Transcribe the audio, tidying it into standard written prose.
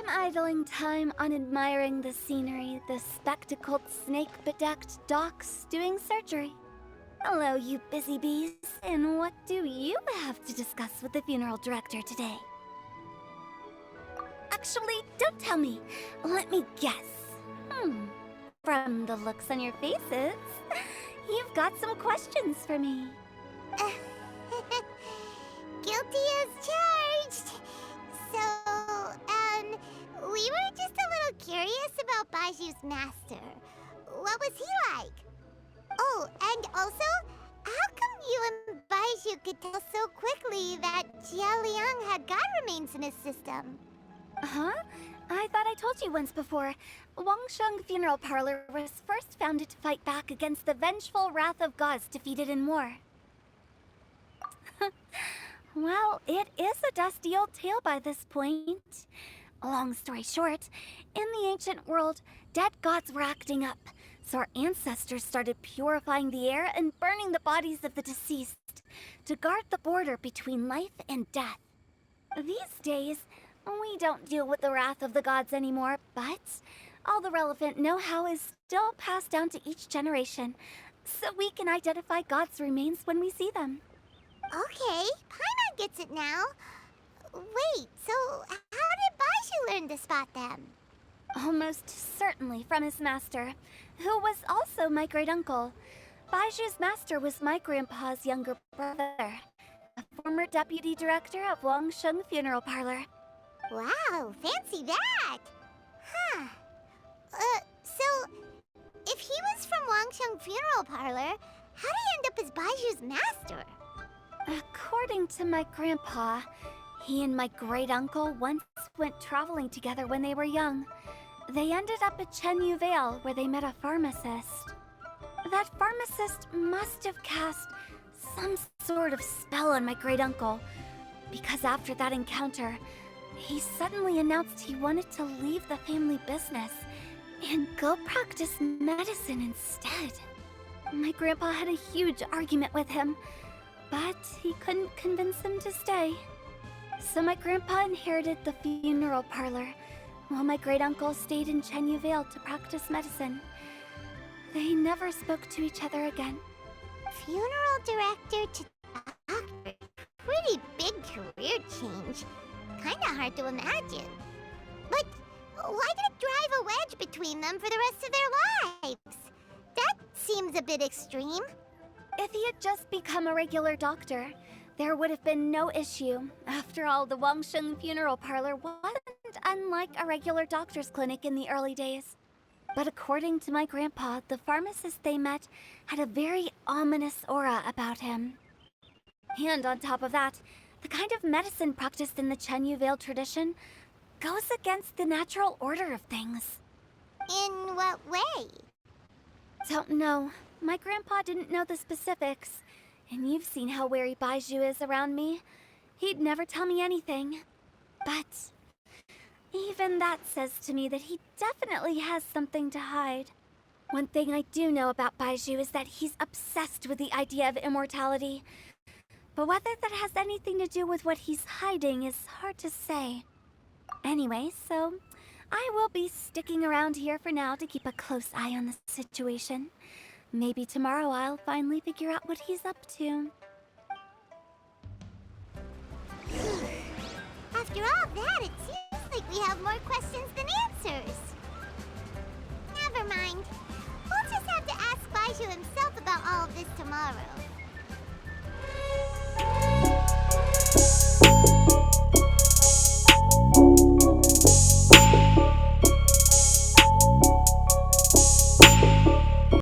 I'm idling time on admiring the scenery, the spectacled snake-bedecked docs doing surgery. Hello, you busy bees, and what do you have to discuss with the funeral director today? Actually, don't tell me. Let me guess. From the looks on your faces, you've got some questions for me. Guilty as charged. So, we were just a little curious about Baiju's master. What was he like? Oh, and also, how come you and Baiju could tell so quickly that Jia Liang had god remains in his system? Huh? I thought I told you once before. Wangsheng Funeral Parlor was first founded to fight back against the vengeful wrath of gods defeated in war. Well, it is a dusty old tale by this point. Long story short, in the ancient world, dead gods were acting up, so our ancestors started purifying the air and burning the bodies of the deceased to guard the border between life and death. These days, we don't deal with the wrath of the gods anymore, but all the relevant know-how is still passed down to each generation, so we can identify gods' remains when we see them. Okay, Paimon gets it now. Wait, so how did Baiju learn to spot them? Almost certainly from his master, who was also my great-uncle. Baiju's master was my grandpa's younger brother, a former deputy director of Wangsheng Funeral Parlor. Wow, fancy that! Huh. So, if he was from Wangsheng Funeral Parlor, how did he end up as Baiju's master? According to my grandpa, he and my great-uncle once went traveling together when they were young. They ended up at Chenyu Vale, where they met a pharmacist. That pharmacist must have cast some sort of spell on my great-uncle, because after that encounter, he suddenly announced he wanted to leave the family business and go practice medicine instead. My grandpa had a huge argument with him, but he couldn't convince him to stay. So my grandpa inherited the funeral parlor, while my great-uncle stayed in Chenyu Vale to practice medicine. They never spoke to each other again. Funeral director to doctor. Pretty big career change. Kinda hard to imagine. But why did it drive a wedge between them for the rest of their lives? That seems a bit extreme. If he had just become a regular doctor, there would have been no issue. After all, the Wangsheng Funeral Parlor wasn't unlike a regular doctor's clinic in the early days. But according to my grandpa, the pharmacist they met had a very ominous aura about him. And on top of that, the kind of medicine practiced in the Chenyu Vale tradition goes against the natural order of things. In what way? Don't know. My grandpa didn't know the specifics. And you've seen how wary Baiju is around me. He'd never tell me anything. But even that says to me that he definitely has something to hide. One thing I do know about Baiju is that he's obsessed with the idea of immortality. But whether that has anything to do with what he's hiding is hard to say. Anyway, so I will be sticking around here for now to keep a close eye on the situation. Maybe tomorrow I'll finally figure out what he's up to. After all that, it seems like we have more questions than answers. Never mind. We'll just have to ask Baiju himself about all of this tomorrow.